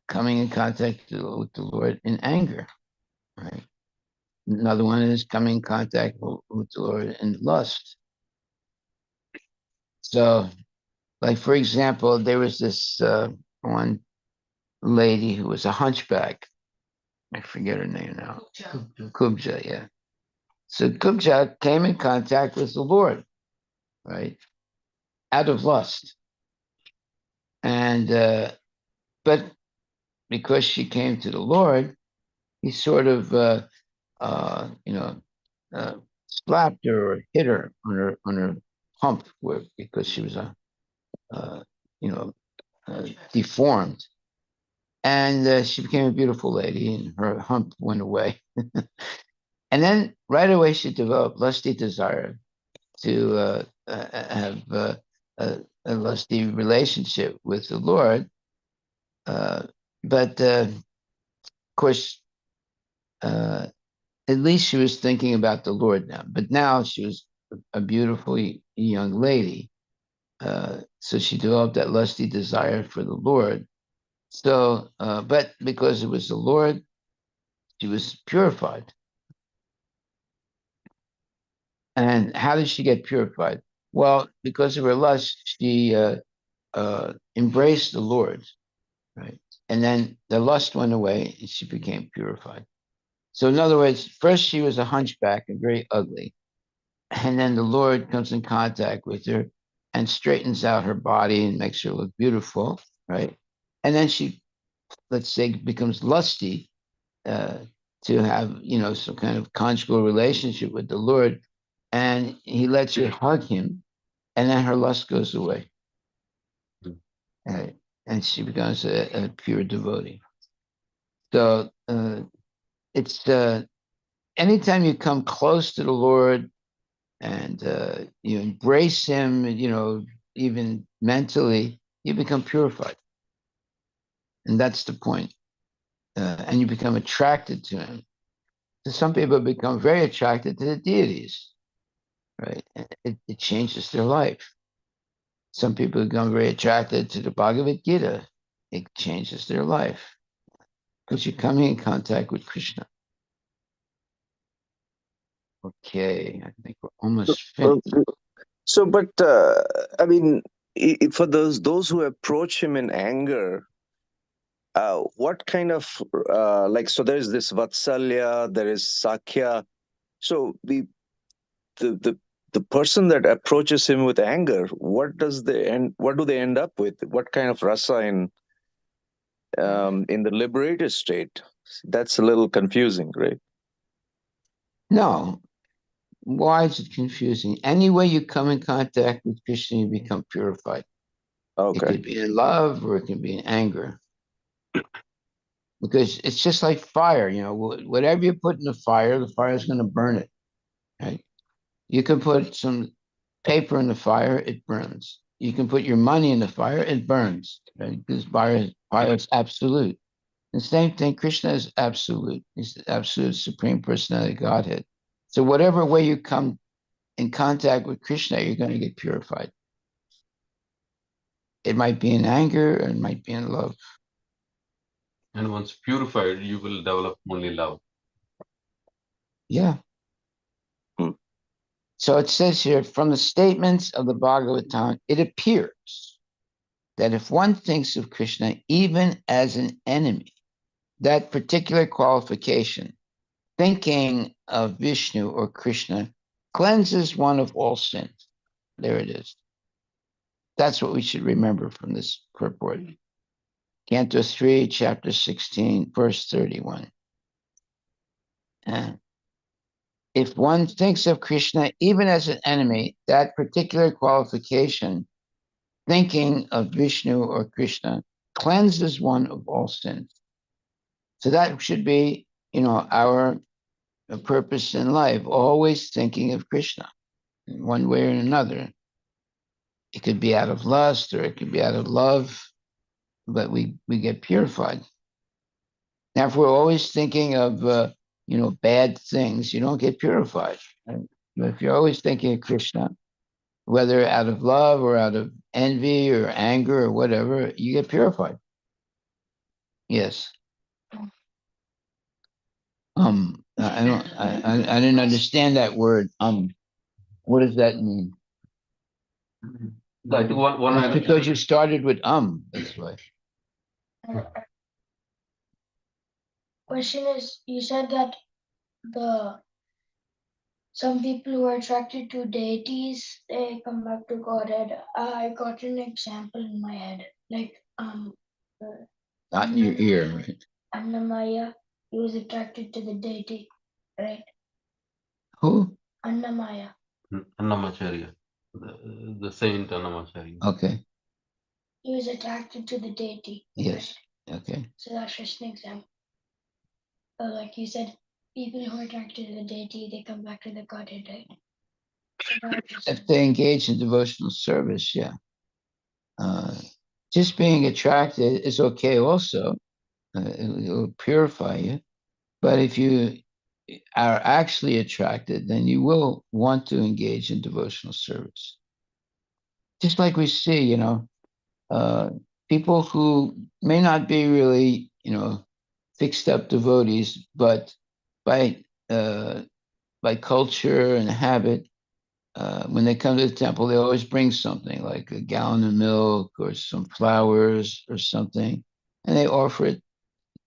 coming in contact with the Lord in anger, right? Another one is coming in contact with the Lord in lust. So, like for example, there was this one lady who was a hunchback. I forget her name now. Kubja, yeah. So Kubja came in contact with the Lord, right? Out of lust. And but because she came to the Lord, he sort of, slapped her or hit her on her hump because she was deformed, and she became a beautiful lady, and her hump went away. And then right away she developed lusty desire to have a lusty relationship with the Lord. But of course, at least she was thinking about the Lord now. But now she was a beautiful young lady. So she developed that lusty desire for the Lord. So, but because it was the Lord, she was purified. And how did she get purified? Well, because of her lust, she embraced the Lord, right? And then the lust went away and she became purified. So, in other words, first she was a hunchback and very ugly. And then the Lord comes in contact with her and straightens out her body and makes her look beautiful, right? And then she, let's say, becomes lusty uh, to have, some kind of conjugal relationship with the Lord. And he lets her hug him, and then her lust goes away. And she becomes a pure devotee. So it's anytime you come close to the Lord and you embrace him, even mentally, you become purified. And that's the point. And you become attracted to him. So some people become very attracted to the deities, right? It changes their life. Some people become very attracted to the Bhagavad Gita. It changes their life because you're coming in contact with Krishna. Okay, I think we're almost finished. So, but I mean, for those who approach him in anger, what kind of so there is this Vatsalya, there is Sakya. So the the person that approaches him with anger, what do they end up with? What kind of rasa in the liberated state? That's a little confusing, right? No, why is it confusing? Any way you come in contact with Krishna, you become purified. It Okay. could be in love or it can be in anger. Because it's just like fire, whatever you put in the fire is going to burn it, right? You can put some paper in the fire, it burns. You can put your money in the fire, it burns, right? Because fire is absolute. The same thing, Krishna is absolute. He's the absolute supreme personality of Godhead. So whatever way you come in contact with Krishna, you're going to get purified. It might be in anger or it might be in love. And once purified, you will develop only love. Yeah. Hmm. So it says here, from the statements of the Bhagavatam, it appears that if one thinks of Krishna even as an enemy, that particular qualification, thinking of Vishnu or Krishna, cleanses one of all sins. There it is. That's what we should remember from this purport. Canto 3, chapter 16, verse 31. If one thinks of Krishna even as an enemy, that particular qualification, thinking of Vishnu or Krishna, cleanses one of all sins. So that should be, our purpose in life, always thinking of Krishna in one way or another. It could be out of lust or it could be out of love, but we get purified. Now, if we're always thinking of, bad things, you don't get purified. Right? But if you're always thinking of Krishna, whether out of love or out of envy or anger or whatever, you get purified. Yes. I didn't understand that word. What does that mean? I think one It's because you started with that's why. Question is, you said that some people who are attracted to deities, they come back to Godhead. I got an example in my head. Like, not in your ear, right? Annamaya, he was attracted to the deity, right? Who? Annamaya. Annamacharya, the saint Annamacharya. Okay. He was attracted to the deity. Yes. Right? Okay. So that's just an example. But like you said, people who are attracted to the deity, they come back to the Godhead, right? So that's just If they engage in devotional service, yeah. Just being attracted is okay also. It'll purify you. But if you are actually attracted, then you will want to engage in devotional service. Just like we see, people who may not be really, fixed up devotees, but by culture and habit, when they come to the temple, they always bring something like a gallon of milk or some flowers or something, and they offer it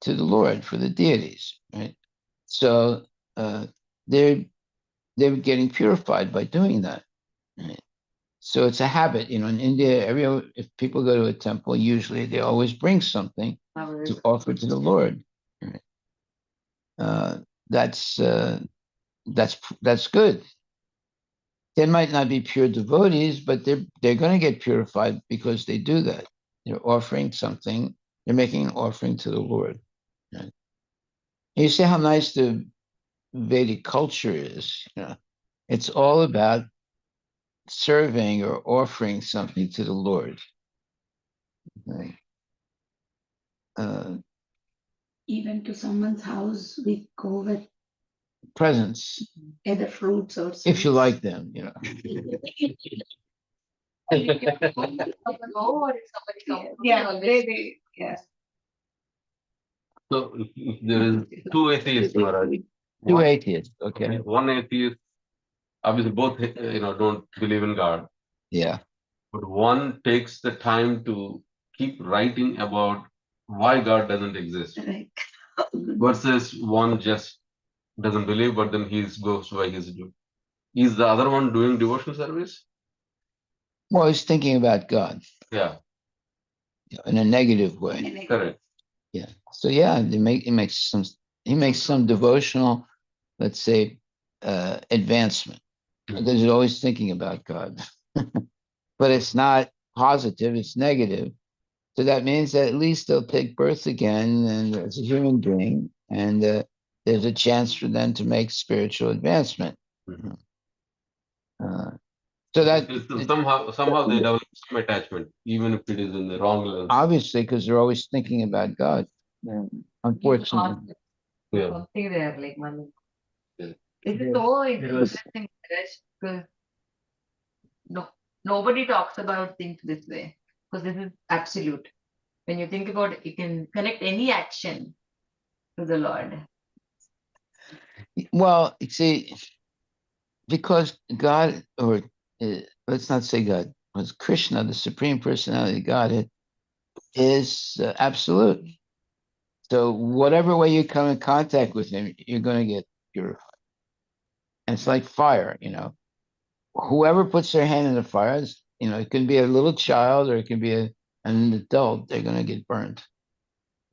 to the Lord for the deities, right? So they're getting purified by doing that. Right? So it's a habit, in India. If people go to a temple, usually they always bring something to offer to the Lord. Right? Uh, that's good. They might not be pure devotees, but they're going to get purified because they do that. They're offering something. They're making an offering to the Lord. Right? You see how nice the Vedic culture is. It's all about serving or offering something to the Lord. Right? Even to someone's house, we go with Presents, either fruits or if you sweets. like them, Or if somebody comes, Yeah, they, yes. So if there is two atheists, Maharaj. Two One, atheists, okay. one atheist, obviously both don't believe in God, Yeah. but one takes the time to keep writing about why God doesn't exist, Right. versus one just doesn't believe, but then he goes by his do. Is the other one doing devotional service? Well, he's thinking about God Yeah, in a negative way. correct. Yeah. So yeah, he makes some devotional, let's say, advancement. Because he's always thinking about God. But it's not positive, it's negative. So that means that at least they'll take birth again and as a human being, and there's a chance for them to make spiritual advancement. Mhm. So that Somehow they develop some attachment, even if it is in the wrong lens. obviously, because they're always thinking about God. Unfortunately, Yeah. something there, like money. Yeah. This is There- so there was- interesting, Maharaj, because nobody talks about things this way, because this is absolute. When you think about it, you can connect any action to the Lord. well, you see, because God, or let's not say God, because Krishna, the Supreme Personality of Godhead, is absolute. So whatever way you come in contact with him, you're going to get purified. And it's like fire, Whoever puts their hand in the fire, it can be a little child or it can be an adult, they're going to get burned.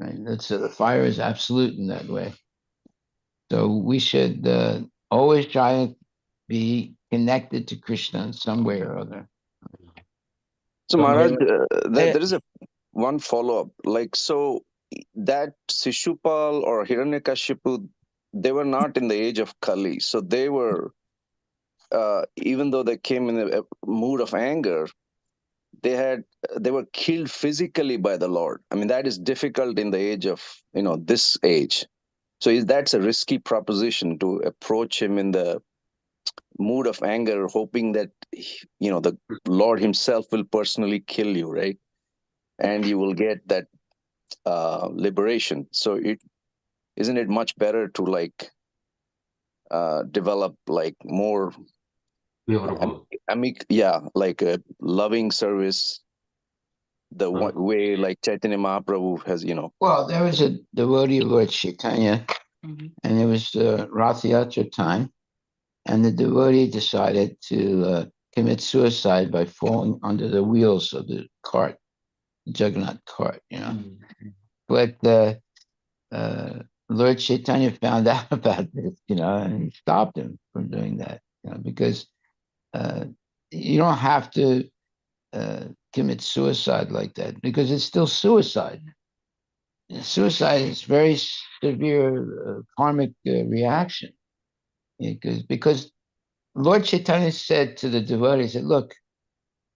Right? The fire is absolute in that way. So we should always try to be connected to Krishna in some way or other. So Maharaj, Eh, there is one follow up. Like, so that Sishupal or Hiranyakashipu, they were not in the age of Kali. So they were, even though they came in a mood of anger, they were killed physically by the Lord. I mean, that is difficult in the age of this age. So that's a risky proposition to approach him in the mood of anger, hoping that the Lord Himself will personally kill you, right? And you will get that liberation. So isn't it much better to develop like more Favorable. like a loving service, the way like Chaitanya Mahaprabhu has, Well, there was a devotee of Lord Chaitanya, and it was Rath Yatra time, and the devotee decided to commit suicide by falling under the wheels of the cart, the Jagannath cart, But Lord Chaitanya found out about this, and he stopped him from doing that, because you don't have to commit suicide like that, because it's still suicide. Suicide is very severe karmic reaction, because Lord Chaitanya said to the devotee, said, look,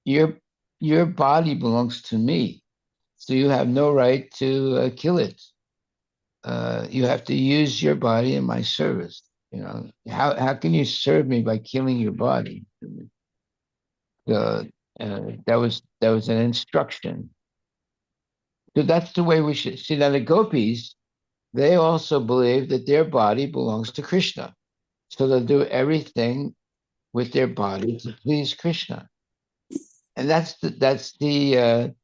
your body belongs to me, so you have no right to kill it. You have to use your body in my service. How can you serve me by killing your body? That was an instruction. So that's the way we should see. Now the gopis, they also believe that their body belongs to Krishna, so they'll do everything with their body to please Krishna, and that's the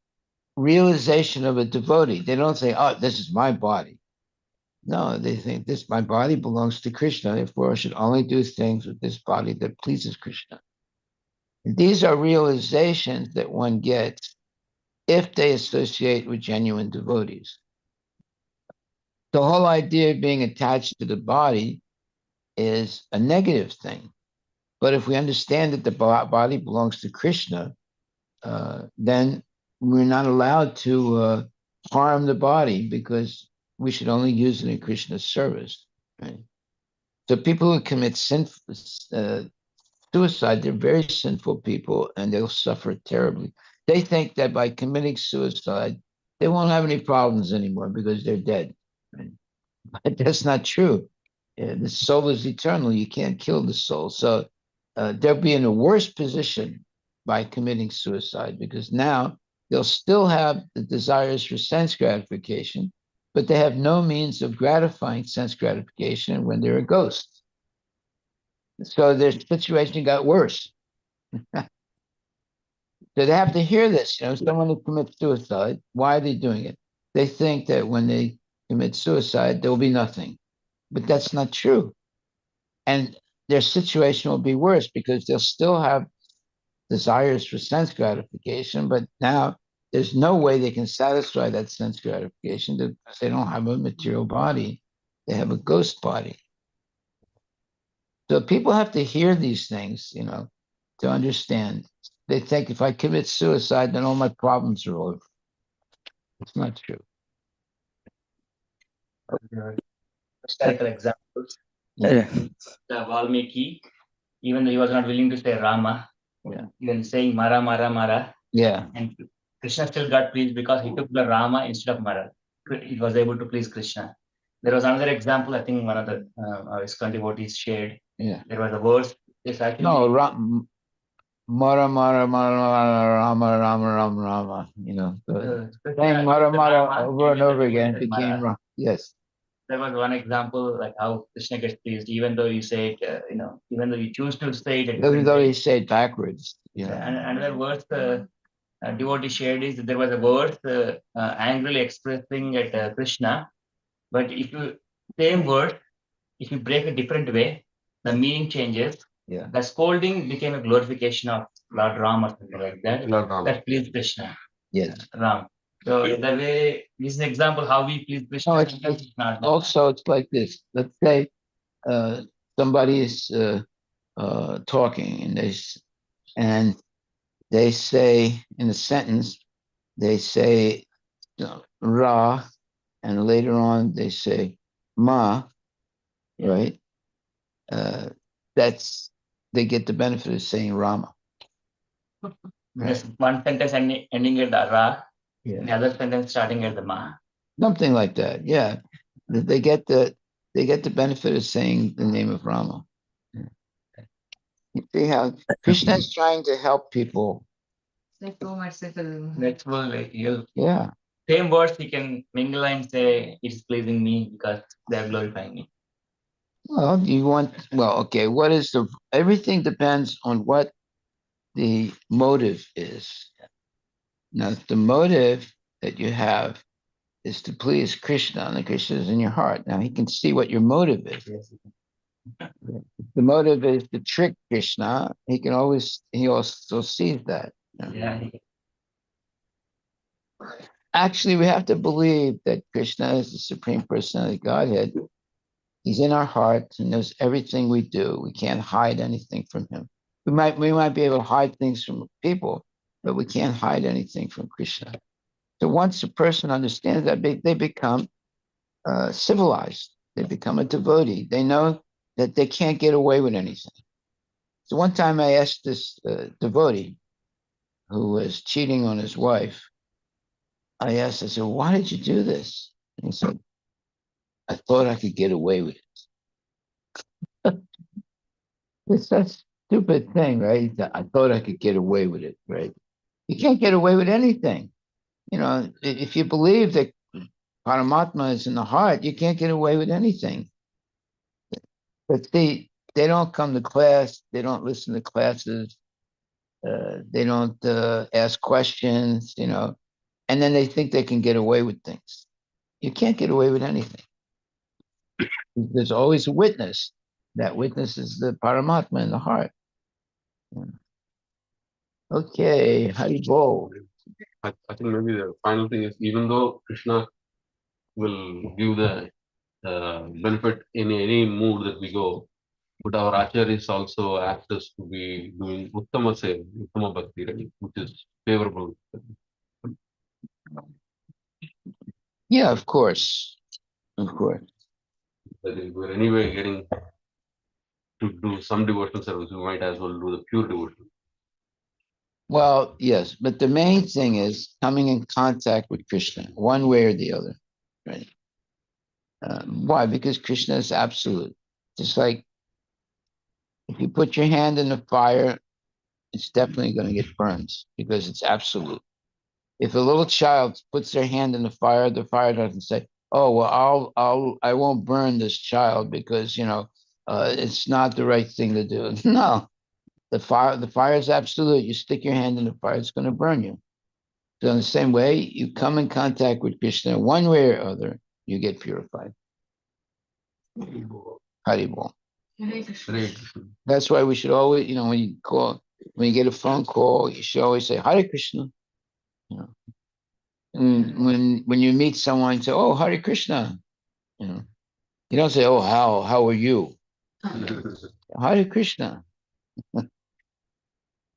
realization of a devotee. They don't say, "Oh, this is my body." No, they think this my body belongs to Krishna. Therefore, I should only do things with this body that pleases Krishna. And these are realizations that one gets if they associate with genuine devotees. The whole idea of being attached to the body is a negative thing. But if we understand that the body belongs to Krishna, then we're not allowed to harm the body, because we should only use it in Krishna's service. Right? So people who commit suicide, they're very sinful people, and they'll suffer terribly. They think that by committing suicide, they won't have any problems anymore because they're dead. Right? But that's not true. The soul is eternal. You can't kill the soul. So they'll be in a worse position by committing suicide, because now they'll still have the desires for sense gratification, but they have no means of gratifying sense gratification when they're a ghost. So their situation got worse. So they have to hear this. Someone who commits suicide, why are they doing it? They think that when they commit suicide, there will be nothing. But that's not true. And their situation will be worse, because they'll still have desires for sense gratification, but now there's no way they can satisfy that sense gratification, because they don't have a material body. They have a ghost body. So people have to hear these things, to understand. They think if I commit suicide, then all my problems are over. It's not true. Historical examples. Yeah. The Valmiki, even though he was not willing to say Rama, Yeah. even saying Mara, Mara, Mara, Yeah. and Krishna still got pleased because he took the Rama instead of Mara. He was able to please Krishna. There was another example, I think one of the ISKCON devotees shared. Yeah. There was a verse. It's actually No, Mara, Mara, Mara, Mara, Rama, Rama, Rama, Rama. Saying Mara, Mara over and over again became Rama. Yes. There was one example, like how Krishna gets pleased, even though you say it, even though you choose to say it. Even though he said backwards. And another verse devotee shared is that there was a verse angrily expressing at Krishna, but same word, if you break a different way, the meaning changes. Yeah. The scolding became a glorification of Lord Ram or something like that. Lord Ram. That pleased Krishna. Yes. Ram. So the way this is an example how we please Krishna. No, it's also it's like this. Let's say somebody is talking, and they say in a sentence, they say Ra, and later on they say Ma, right? They get the benefit of saying Rama. There's one sentence ending at the Ra, Yeah. the other sentence starting at the Ma. Something like that. Yeah. They get the benefit of saying the name of Rama. You see how Krishna is trying to help people. Like so much simple. That's like Yeah. same words he can mingle and say it's pleasing me because they're glorifying me. Well, okay, everything depends on what the motive is. Now, if the motive that you have is to please Krishna, and Krishna is in your heart, now he can see what your motive is. Yes. If the motive is to trick Krishna, he also sees that. Yeah. Actually, we have to believe that Krishna is the Supreme Personality of Godhead. He's in our hearts. He knows everything we do. We can't hide anything from him. We might be able to hide things from people, but we can't hide anything from Krishna. So once a person understands that, they become civilized. They become a devotee. They know that they can't get away with anything. So one time I asked this devotee who was cheating on his wife, I said, why did you do this? And he said, I thought I could get away with it. It's that stupid thing, right? I thought I could get away with it, right? You can't get away with anything. You know, if you believe that Paramatma is in the heart, you can't get away with anything. But they don't come to class. They don't listen to classes. They don't ask questions, you know, and then they think they can get away with things. You can't get away with anything. There's always a witness. That witness is the Paramatma in the heart. Okay, Haribol. I think maybe the final thing is, even though Krishna will give the benefit in any mood that we go, but our acharyas also asked us to be doing uttama seva, uttama bhakti, right, which is favorable. Yeah, of course. Of course. That if we're anyway getting to do some devotional service, we might as well do the pure devotion. Well, yes, but the main thing is coming in contact with Krishna, one way or the other, right? Why? Because Krishna is absolute. Just like if you put your hand in the fire, it's definitely going to get burned because it's absolute. If a little child puts their hand in the fire doesn't say, "Oh, well, I won't burn this child because it's not the right thing to do." No, the fire is absolute. You stick your hand in the fire, it's going to burn you. So in the same way, you come in contact with Krishna one way or other, you get purified. Haribol. That's why we should always, when you get a phone call, you should always say Hare Krishna. You know, and when you meet someone, say, "Oh, Hare Krishna." You don't say, "Oh, how are you?" Hare Krishna.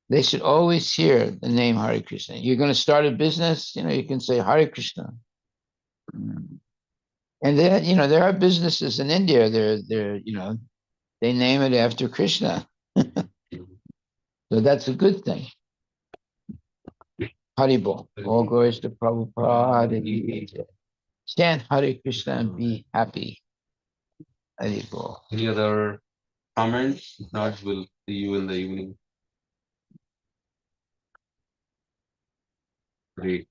They should always hear the name Hare Krishna. You're going to start a business, you can say Hare Krishna. And then, there are businesses in India. They name it after Krishna. So that's a good thing. Haribol. All glories to Prabhupada. Chant Hare Krishna and be happy. Haribol. Any other comments? If not, we'll see you in the evening. Great.